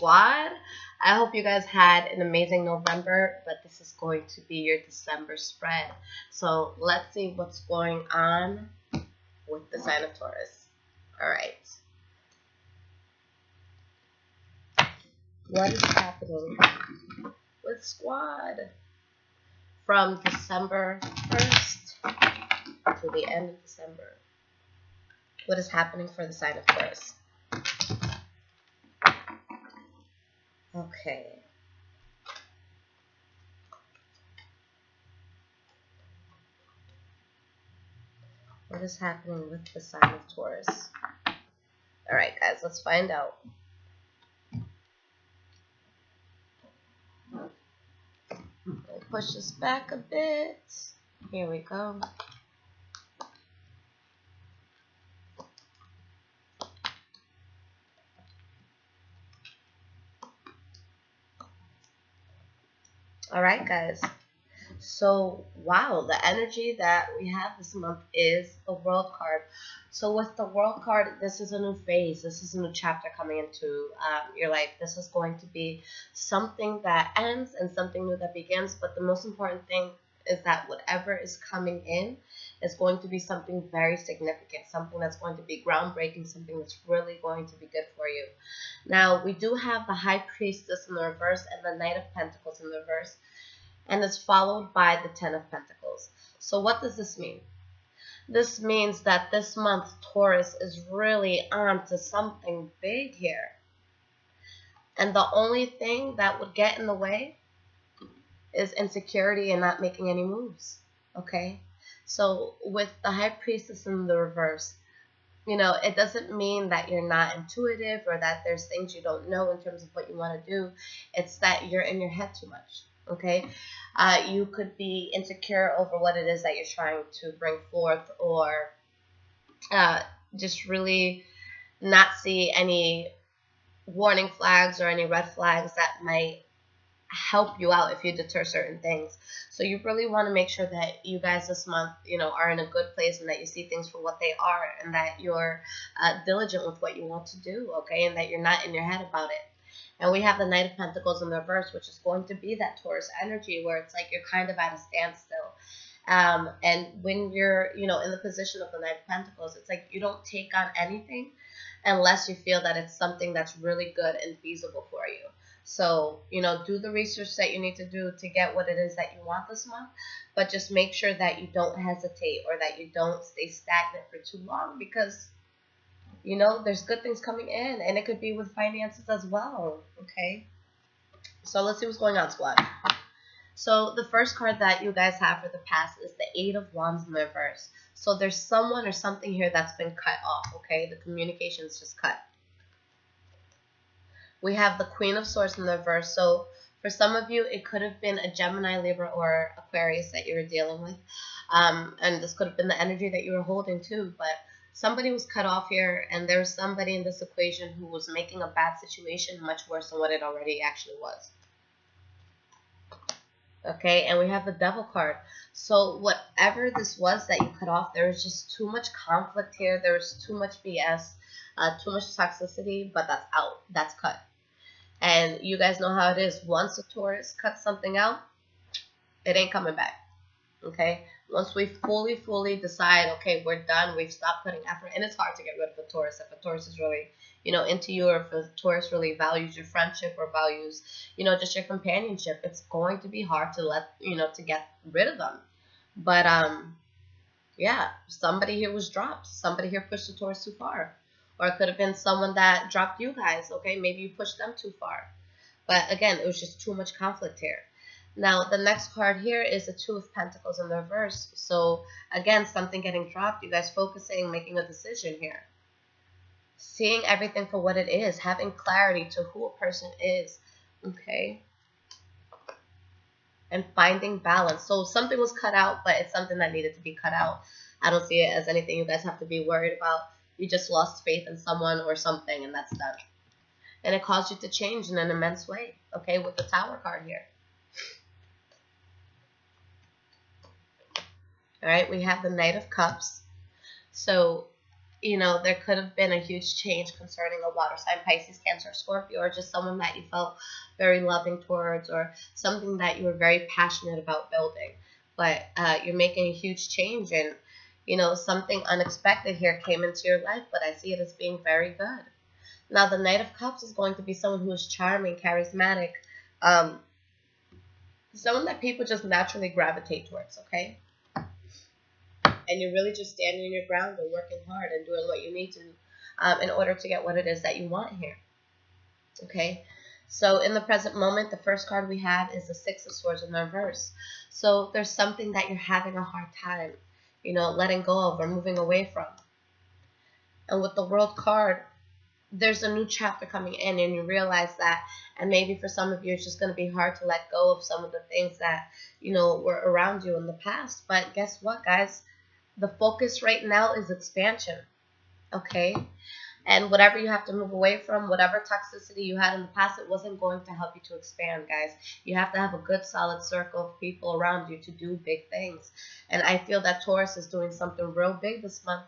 squad. I hope you guys had an amazing November, but this is going to be your December spread. So let's see what's going on with the sign of Taurus. All right. What is happening with squad from December 1st to the end of December? What is happening for the sign of Taurus? Okay. What is happening with the sign of Taurus? All right, guys, let's find out. I'll push this back a bit. Here we go. All right, guys. So, wow, the energy that we have this month is the World card. So with the World card, this is a new phase. This is a new chapter coming into your life. This is going to be something that ends and something new that begins. But the most important thing is that whatever is coming in is going to be something very significant, something that's going to be groundbreaking, something that's really going to be good for you. Now, we do have the High Priestess in the reverse and the Knight of Pentacles in the reverse, and it's followed by the Ten of Pentacles. So what does this mean? This means that this month Taurus is really on to something big here. And the only thing that would get in the way is insecurity and not making any moves. Okay? So with the High Priestess in the reverse, you know, it doesn't mean that you're not intuitive or that there's things you don't know in terms of what you want to do. It's that you're in your head too much. Okay, you could be insecure over what it is that you're trying to bring forth, or just really not see any warning flags or any red flags that might help you out if you deter certain things. So you really want to make sure that you guys this month, you know, are in a good place and that you see things for what they are, and that you're diligent with what you want to do, okay, and that you're not in your head about it. And we have the Knight of Pentacles in the reverse, which is going to be that Taurus energy where it's like you're kind of at a standstill. And when you're, you know, in the position of the Knight of Pentacles, it's like you don't take on anything unless you feel that it's something that's really good and feasible for you. So, you know, do the research that you need to do to get what it is that you want this month, but just make sure that you don't hesitate or that you don't stay stagnant for too long, because you know, there's good things coming in, and it could be with finances as well, okay? So let's see what's going on, squad. So the first card that you guys have for the past is the Eight of Wands in the reverse. So there's someone or something here that's been cut off, okay? The communication is just cut. We have the Queen of Swords in the reverse. So for some of you, it could have been a Gemini, Libra, or Aquarius that you were dealing with. And this could have been the energy that you were holding too, but somebody was cut off here, and there's somebody in this equation who was making a bad situation much worse than what it already actually was. Okay, and we have the Devil card. So whatever this was that you cut off, there was just too much conflict here. There was too much BS, too much toxicity, but that's out. That's cut. And you guys know how it is. Once a Taurus cuts something out, it ain't coming back. Okay, once we fully decide, okay, we're done, we've stopped putting effort, and it's hard to get rid of a Taurus if a Taurus is really, you know, into you, or if a Taurus really values your friendship or values, you know, just your companionship. It's going to be hard to get rid of them. But yeah, somebody here was dropped. Somebody here pushed the Taurus too far, or it could have been someone that dropped you guys. Okay, maybe you pushed them too far, but again, it was just too much conflict here. Now, the next card here is the Two of Pentacles in the reverse. So, again, something getting dropped. You guys focusing, making a decision here. Seeing everything for what it is. Having clarity to who a person is. Okay? And finding balance. So, something was cut out, but it's something that needed to be cut out. I don't see it as anything you guys have to be worried about. You just lost faith in someone or something, and that's done. And it caused you to change in an immense way. Okay? With the Tower card here. All right, we have the Knight of Cups. So there could have been a huge change concerning a water sign, Pisces, Cancer, Scorpio, or just someone that you felt very loving towards, or something that you were very passionate about building. But you're making a huge change, and something unexpected here came into your life, but I see it as being very good. Now, the Knight of Cups is going to be someone who is charming, charismatic, someone that people just naturally gravitate towards, okay? And you're really just standing your ground and working hard and doing what you need to in order to get what it is that you want here, okay? So in the present moment, the first card we have is the Six of Swords in the reverse. So there's something that you're having a hard time, letting go of or moving away from. And with the World card, there's a new chapter coming in, and you realize that. And maybe for some of you, it's just going to be hard to let go of some of the things that, were around you in the past. But guess what, guys? The focus right now is expansion, okay? And whatever you have to move away from, whatever toxicity you had in the past, it wasn't going to help you to expand, guys. You have to have a good, solid circle of people around you to do big things. And I feel that Taurus is doing something real big this month,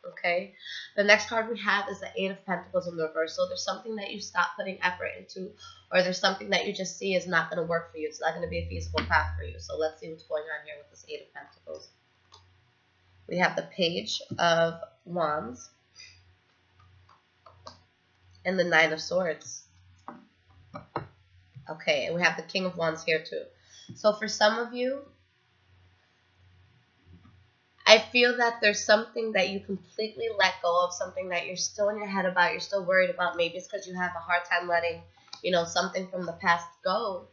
okay? The next card we have is the Eight of Pentacles in the reverse. So there's something that you stop putting effort into, or there's something that you just see is not going to work for you. It's not going to be a feasible path for you. So let's see what's going on here with this Eight of Pentacles. We have the Page of Wands and the Nine of Swords. Okay, and we have the King of Wands here too. So for some of you, I feel that there's something that you completely let go of, something that you're still in your head about, you're still worried about. Maybe it's because you have a hard time letting, something from the past go.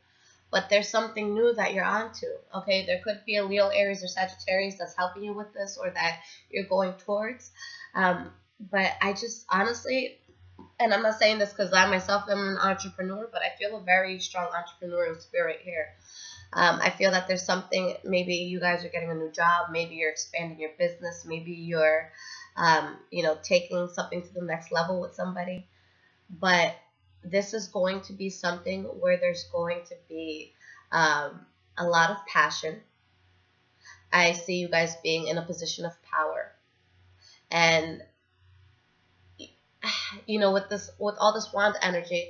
But there's something new that you're onto, okay? There could be a Leo, Aries, or Sagittarius that's helping you with this, or that you're going towards. But I just honestly, and I'm not saying this because I myself am an entrepreneur, but I feel a very strong entrepreneurial spirit here. I feel that there's something, maybe you guys are getting a new job, maybe you're expanding your business, maybe you're, taking something to the next level with somebody. But this is going to be something where there's going to be a lot of passion. I see you guys being in a position of power. And, with all this wand energy,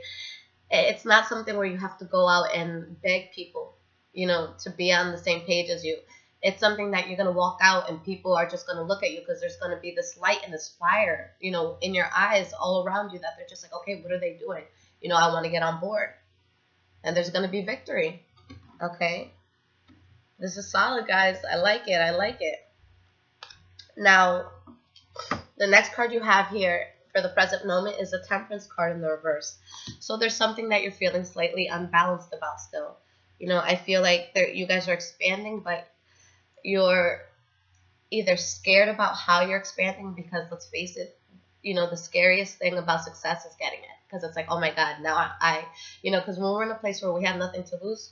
it's not something where you have to go out and beg people, to be on the same page as you. It's something that you're going to walk out and people are just going to look at you because there's going to be this light and this fire, in your eyes all around you, that they're just like, okay, what are they doing? I want to get on board. And there's going to be victory, okay? This is solid, guys. I like it. I like it. Now, the next card you have here for the present moment is the Temperance card in the reverse. So there's something that you're feeling slightly unbalanced about still. I feel like you guys are expanding, but you're either scared about how you're expanding, because let's face it, the scariest thing about success is getting it. Because it's like, oh my God, now because when we're in a place where we have nothing to lose,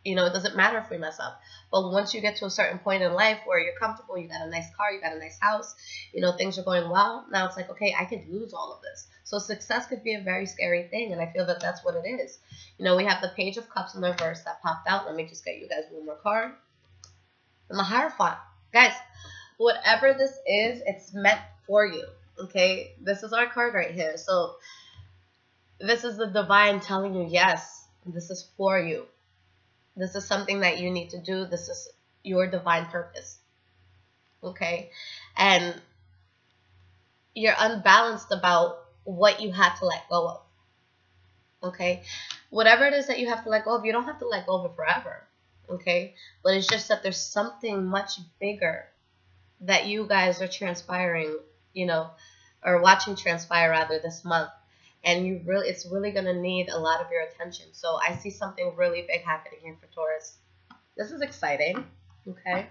it doesn't matter if we mess up. But once you get to a certain point in life where you're comfortable, you got a nice car, you got a nice house, things are going well, now it's like, okay, I could lose all of this. So success could be a very scary thing, and I feel that that's what it is. We have the Page of Cups in the reverse that popped out. Let me just get you guys one more card. And the Hierophant. Guys, whatever this is, it's meant for you, okay? This is our card right here. So this is the divine telling you, yes, this is for you. This is something that you need to do. This is your divine purpose, okay? And you're unbalanced about what you had to let go of, okay? Whatever it is that you have to let go of, you don't have to let go of it forever, okay? But it's just that there's something much bigger that you guys are transpiring, or watching transpire rather, this month. And it's really going to need a lot of your attention. So I see something really big happening here for Taurus. This is exciting, okay?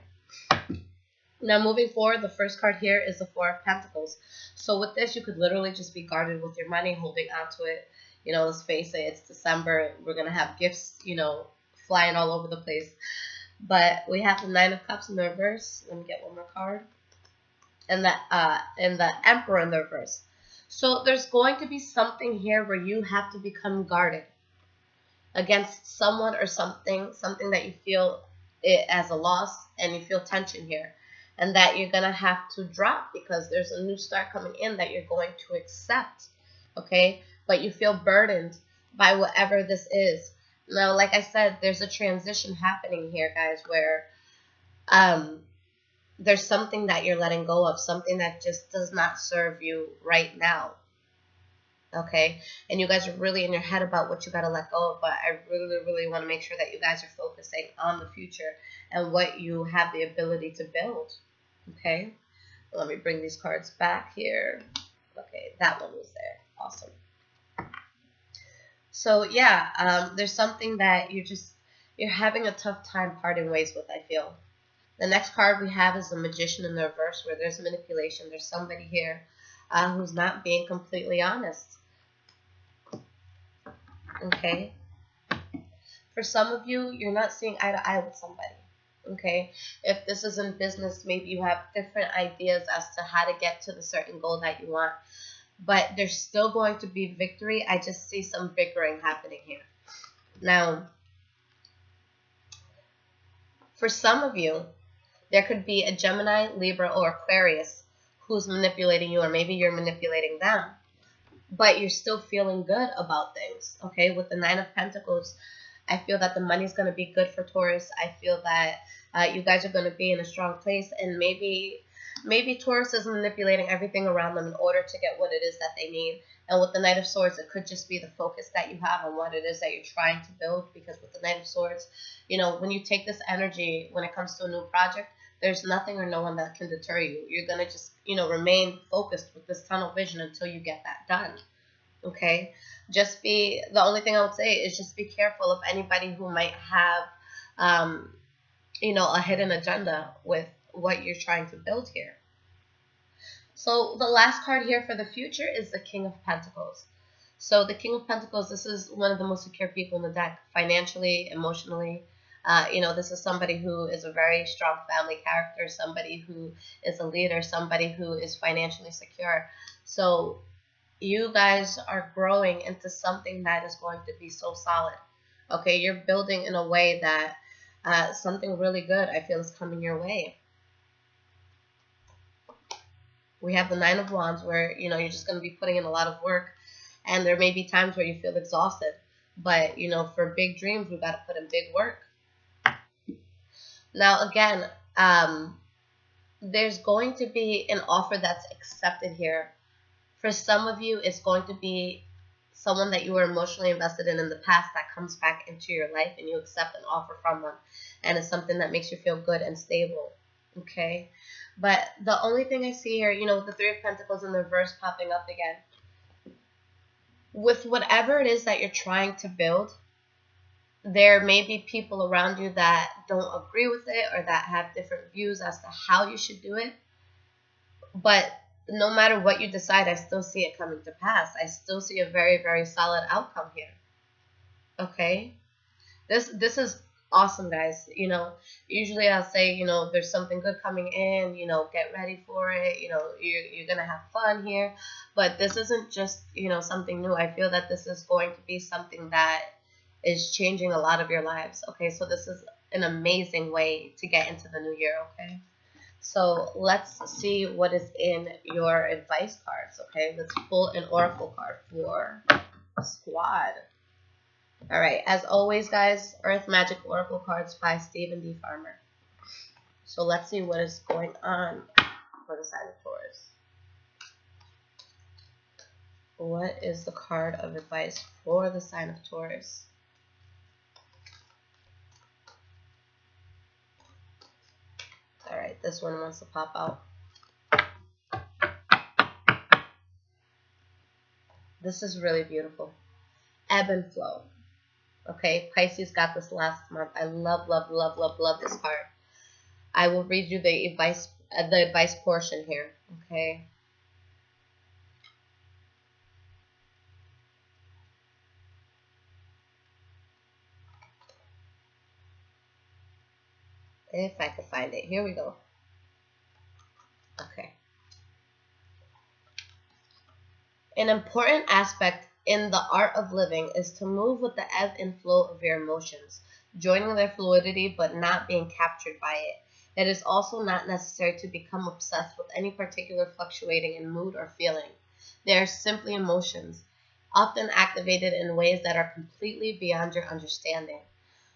Now moving forward, the first card here is the Four of Pentacles. So with this, you could literally just be guarded with your money, holding onto it. Let's face it, it's December. We're going to have gifts, flying all over the place. But we have the Nine of Cups in the reverse. Let me get one more card. And the Emperor in the reverse. So there's going to be something here where you have to become guarded against someone or something that you feel it as a loss, and you feel tension here. and that you're going to have to drop because there's a new start coming in that you're going to accept, okay? But you feel burdened by whatever this is. Now, like I said, there's a transition happening here, guys, where there's something that you're letting go of, something that just does not serve you right now, okay? And you guys are really in your head about what you got to let go of, but I really, really want to make sure that you guys are focusing on the future and what you have the ability to build, okay? Let me bring these cards back here. Okay, that one was there. Awesome. So yeah, there's something that you're having a tough time parting ways with, I feel. The next card we have is the Magician in the reverse, where there's manipulation. There's somebody here who's not being completely honest. Okay? For some of you, you're not seeing eye to eye with somebody. Okay? If this is in business, maybe you have different ideas as to how to get to the certain goal that you want. But there's still going to be victory. I just see some bickering happening here. Now, for some of you, there could be a Gemini, Libra, or Aquarius who's manipulating you, or maybe you're manipulating them, but you're still feeling good about things, okay? With the Nine of Pentacles, I feel that the money's going to be good for Taurus. I feel that you guys are going to be in a strong place, and maybe Taurus is manipulating everything around them in order to get what it is that they need. And with the Knight of Swords, it could just be the focus that you have on what it is that you're trying to build, because with the Knight of Swords, you know, when you take this energy, when it comes to a new project, there's nothing or no one that can deter you. You're going to just, you know, remain focused with this tunnel vision until you get that done, okay? The only thing I would say is just be careful of anybody who might have, you know, a hidden agenda with what you're trying to build here. So the last card here for the future is the King of Pentacles. So the King of Pentacles, this is one of the most secure people in the deck, financially, emotionally. You know, this is somebody who is a very strong family character, somebody who is a leader, somebody who is financially secure. So you guys are growing into something that is going to be so solid. Okay, you're building in a way that something really good, I feel, is coming your way. We have the Nine of Wands, where, you know, you're just going to be putting in a lot of work, and there may be times where you feel exhausted. But, you know, for big dreams, we've got to put in big work. Now, again, there's going to be an offer that's accepted here. For some of you, it's going to be someone that you were emotionally invested in the past that comes back into your life, and you accept an offer from them. And it's something that makes you feel good and stable. Okay? But the only thing I see here, you know, with the Three of Pentacles in the reverse popping up again, with whatever it is that you're trying to build, there may be people around you that don't agree with it, or that have different views as to how you should do it. But no matter what you decide, I still see it coming to pass. I still see a very, very solid outcome here. Okay? This is awesome, guys. You know, usually I'll say, you know, there's something good coming in, you know, get ready for it, you know, you're gonna have fun here. But this isn't just, you know, something new. I feel that this is going to be something that is changing a lot of your lives. Okay, so this is an amazing way to get into the new year. Okay, so let's see what is in your advice cards. Okay, let's pull an oracle card for squad. All right, as always, guys, Earth Magic Oracle cards by Stephen D. Farmer. So let's see what is going on for the sign of Taurus. What is the card of advice for the sign of Taurus? All right, this one wants to pop out. This is really beautiful. Ebb and flow. Okay, Pisces got this last month. I love, love, love, love, love this card. I will read you the advice portion here. Okay. If I could find it. Here we go. Okay. An important aspect in the art of living is to move with the ebb and flow of your emotions, joining their fluidity but not being captured by it. It is also not necessary to become obsessed with any particular fluctuating in mood or feeling. They are simply emotions, often activated in ways that are completely beyond your understanding.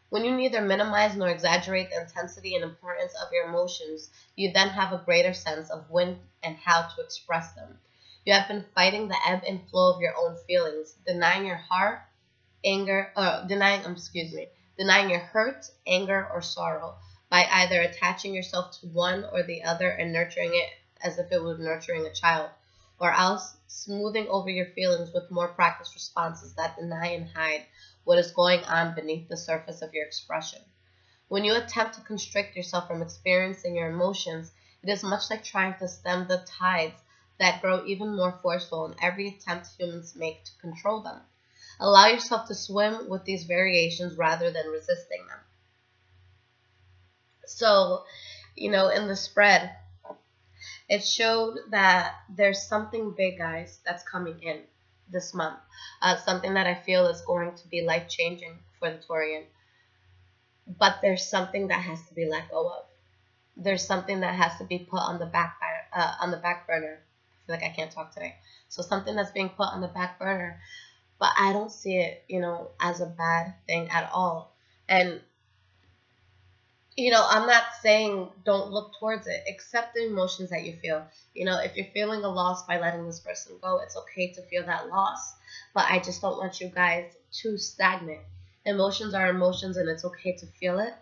When you neither minimize nor exaggerate the intensity and importance of your emotions, you then have a greater sense of when and how to express them. You have been fighting the ebb and flow of your own feelings, denying your heart, denying your hurt, anger, or sorrow by either attaching yourself to one or the other and nurturing it as if it was nurturing a child, or else smoothing over your feelings with more practiced responses that deny and hide what is going on beneath the surface of your expression. When you attempt to constrict yourself from experiencing your emotions, it is much like trying to stem the tides that grow even more forceful in every attempt humans make to control them. Allow yourself to swim with these variations rather than resisting them. So, in the spread, it showed that there's something big, guys, that's coming in this month. Something that I feel is going to be life changing for the Taurian. But there's something that has to be let go of. There's something that has to be put on the back burner. I feel like I can't talk today. So something that's being put on the back burner, but I don't see it, as a bad thing at all. And I'm not saying don't look towards it. Accept the emotions that you feel. If you're feeling a loss by letting this person go, it's okay to feel that loss. But I just don't want you guys to stagnate. Emotions are emotions, and it's okay to feel it.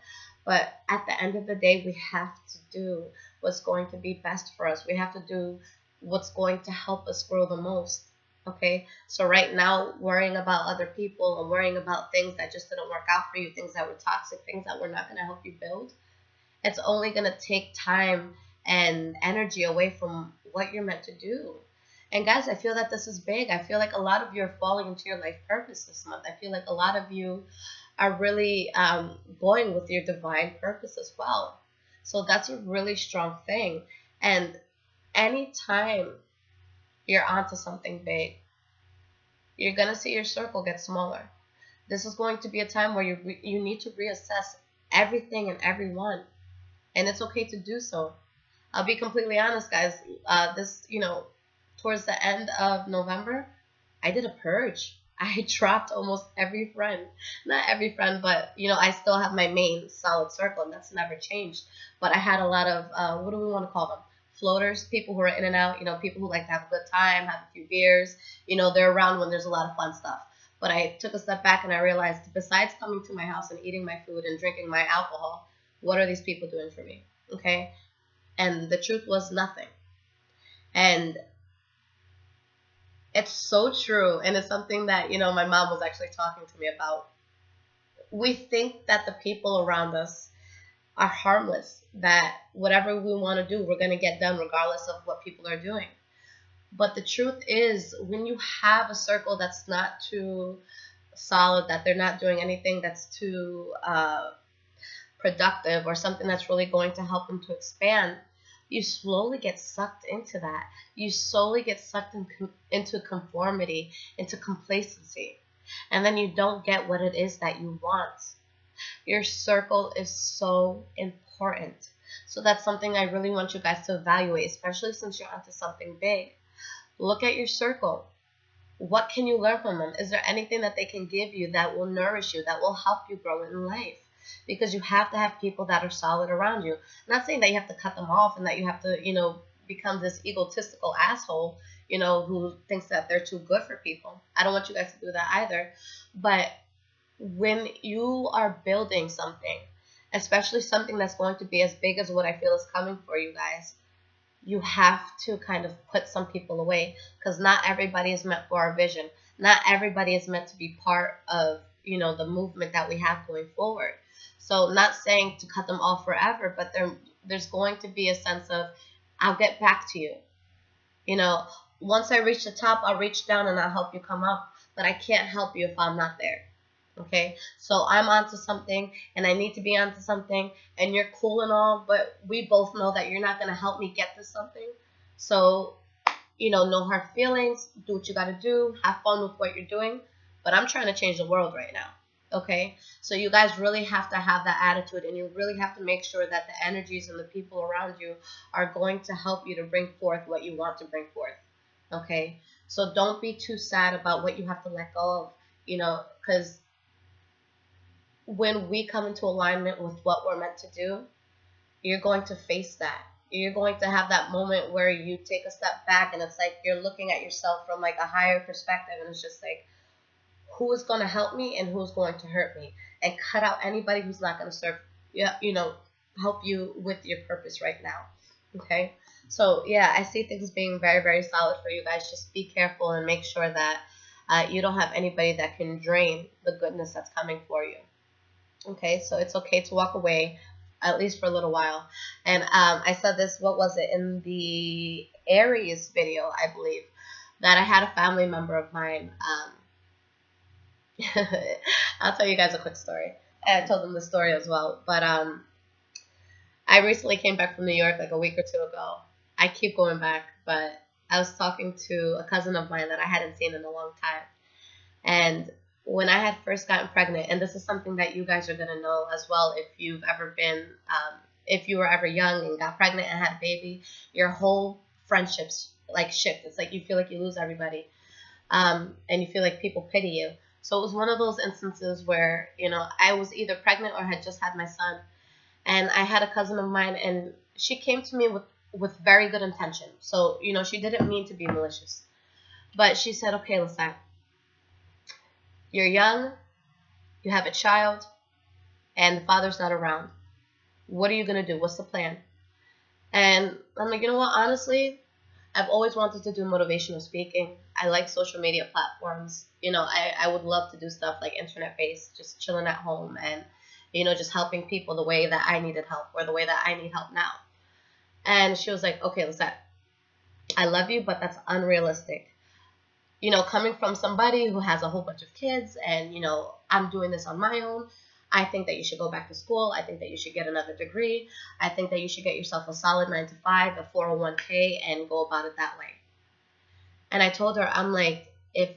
But at the end of the day, we have to do what's going to be best for us. We have to do what's going to help us grow the most. Okay? So right now, worrying about other people and worrying about things that just didn't work out for you, things that were toxic, things that were not going to help you build, it's only going to take time and energy away from what you're meant to do. And guys, I feel that this is big. I feel like a lot of you are falling into your life purpose this month. I feel like a lot of you are really going with your divine purpose as well. So that's a really strong thing. And anytime you're onto something big, you're going to see your circle get smaller. This is going to be a time where you need to reassess everything and everyone. And it's okay to do so. I'll be completely honest, guys. Towards the end of November, I did a purge. I dropped almost every friend. Not every friend, but, I still have my main solid circle, and that's never changed. But I had a lot of, what do we want to call them? Floaters, people who are in and out, people who like to have a good time, have a few beers. They're around when there's a lot of fun stuff. But I took a step back and I realized, besides coming to my house and eating my food and drinking my alcohol, what are these people doing for me? Okay? And the truth was nothing. And it's so true. And it's something that, my mom was actually talking to me about. We think that the people around us are harmless, that whatever we want to do, we're going to get done regardless of what people are doing. But the truth is, when you have a circle that's not too solid, that they're not doing anything that's too productive or something that's really going to help them to expand, you slowly get sucked into that. You slowly get sucked into conformity, into complacency. And then you don't get what it is that you want. Your circle is so important. So that's something I really want you guys to evaluate, especially since you're onto something big. Look at your circle. What can you learn from them? Is there anything that they can give you that will nourish you, that will help you grow in life? Because you have to have people that are solid around you. I'm not saying that you have to cut them off and that you have to, become this egotistical asshole, who thinks that they're too good for people. I don't want you guys to do that either. But when you are building something, especially something that's going to be as big as what I feel is coming for you guys, you have to kind of put some people away, because not everybody is meant for our vision. Not everybody is meant to be part of, the movement that we have going forward. So not saying to cut them off forever, but there's going to be a sense of, I'll get back to you. Once I reach the top, I'll reach down and I'll help you come up, but I can't help you if I'm not there. Okay, so I'm onto something and I need to be onto something, and you're cool and all, but we both know that you're not going to help me get to something. So, no hard feelings, do what you got to do, have fun with what you're doing. But I'm trying to change the world right now. Okay, so you guys really have to have that attitude, and you really have to make sure that the energies and the people around you are going to help you to bring forth what you want to bring forth. Okay, so don't be too sad about what you have to let go of, because when we come into alignment with what we're meant to do, you're going to face that. You're going to have that moment where you take a step back, and it's like you're looking at yourself from like a higher perspective, and it's just like, who is going to help me and who's going to hurt me, and cut out anybody who's not going to serve, help you with your purpose right now. Okay, so yeah, I see things being very, very solid for you guys. Just be careful and make sure that you don't have anybody that can drain the goodness that's coming for you. Okay, so it's okay to walk away, at least for a little while. And I said this, what was it, in the Aries video, I believe, that I had a family member of mine. I'll tell you guys a quick story. I told them the story as well. But I recently came back from New York like a week or two ago. I keep going back, but I was talking to a cousin of mine that I hadn't seen in a long time. And when I had first gotten pregnant, and this is something that you guys are going to know as well, if you've ever been, if you were ever young and got pregnant and had a baby, your whole friendships like shift. It's like you feel like you lose everybody, and you feel like people pity you. So it was one of those instances where, I was either pregnant or had just had my son. And I had a cousin of mine, and she came to me with very good intention. So, she didn't mean to be malicious. But she said, okay, Lissette, you're young, you have a child, and the father's not around. What are you going to do? What's the plan? And I'm like, you know what, honestly, I've always wanted to do motivational speaking. I like social media platforms. I would love to do stuff like internet-based, just chilling at home and, just helping people the way that I needed help or the way that I need help now. And she was like, okay, Lissette, I love you, but that's unrealistic. Coming from somebody who has a whole bunch of kids and, I'm doing this on my own, I think that you should go back to school. I think that you should get another degree. I think that you should get yourself a solid 9-to-5, a 401k, and go about it that way. And I told her, I'm like, if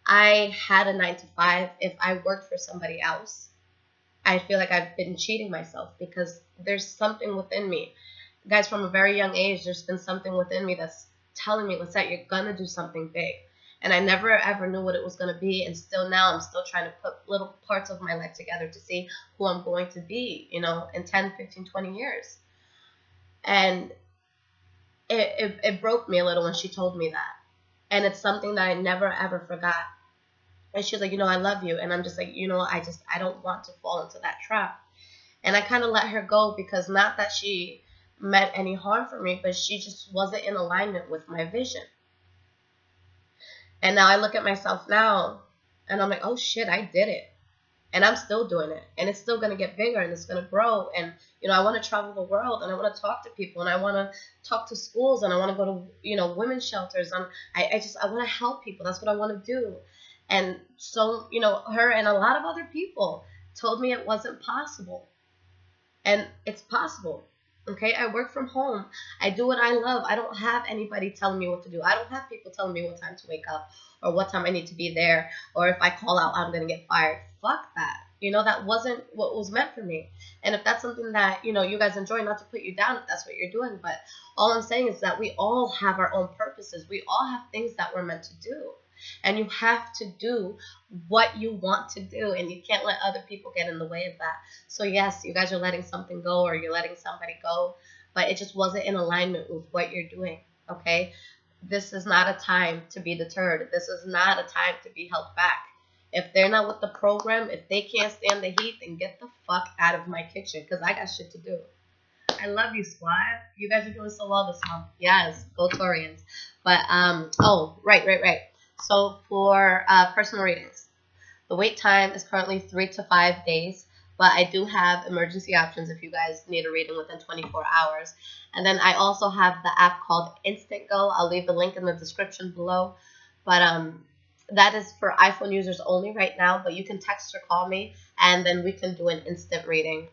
I had a 9-to-5, if I worked for somebody else, I feel like I've been cheating myself, because there's something within me. Guys, from a very young age, there's been something within me that's telling me, Lissette, you're going to do something big. And I never ever knew what it was going to be. And still now I'm still trying to put little parts of my life together to see who I'm going to be, in 10, 15, 20 years. And it broke me a little when she told me that. And it's something that I never ever forgot. And she's like, I love you. And I'm just like, I don't want to fall into that trap. And I kind of let her go, because not that she meant any harm for me, but she just wasn't in alignment with my vision. And now I look at myself now, and I'm like, oh shit, I did it. And I'm still doing it. And it's still going to get bigger, and it's going to grow. And, I want to travel the world, and I want to talk to people, and I want to talk to schools, and I want to go to, women's shelters. And I want to help people. That's what I want to do. And so, her and a lot of other people told me it wasn't possible. And it's possible. Okay, I work from home. I do what I love. I don't have anybody telling me what to do. I don't have people telling me what time to wake up or what time I need to be there, or if I call out, I'm going to get fired. Fuck that. That wasn't what was meant for me. And if that's something that, you guys enjoy, not to put you down if that's what you're doing, but all I'm saying is that we all have our own purposes. We all have things that we're meant to do. And you have to do what you want to do, and you can't let other people get in the way of that. So yes, you guys are letting something go, or you're letting somebody go, but it just wasn't in alignment with what you're doing, okay? This is not a time to be deterred. This is not a time to be held back. If they're not with the program, if they can't stand the heat, then get the fuck out of my kitchen, because I got shit to do. I love you, squad. You guys are doing so well this month. Yes, go Taurians. But, right. So for personal readings, the wait time is currently 3 to 5 days, but I do have emergency options if you guys need a reading within 24 hours. And then I also have the app called InstantGo. I'll leave the link in the description below. But that is for iPhone users only right now, but you can text or call me, and then we can do an instant reading.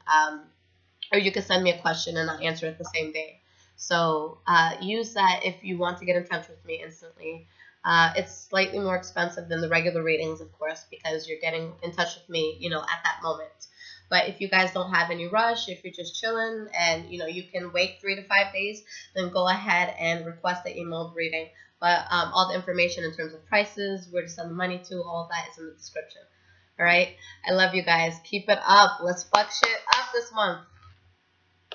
Or you can send me a question, and I'll answer it the same day. So use that if you want to get in touch with me instantly. It's slightly more expensive than the regular readings, of course, because you're getting in touch with me, at that moment. But if you guys don't have any rush, if you're just chilling and you can wait 3 to 5 days, then go ahead and request the emailed reading. But all the information in terms of prices, where to send the money to, all of that is in the description. All right. I love you guys. Keep it up. Let's fuck shit up this month.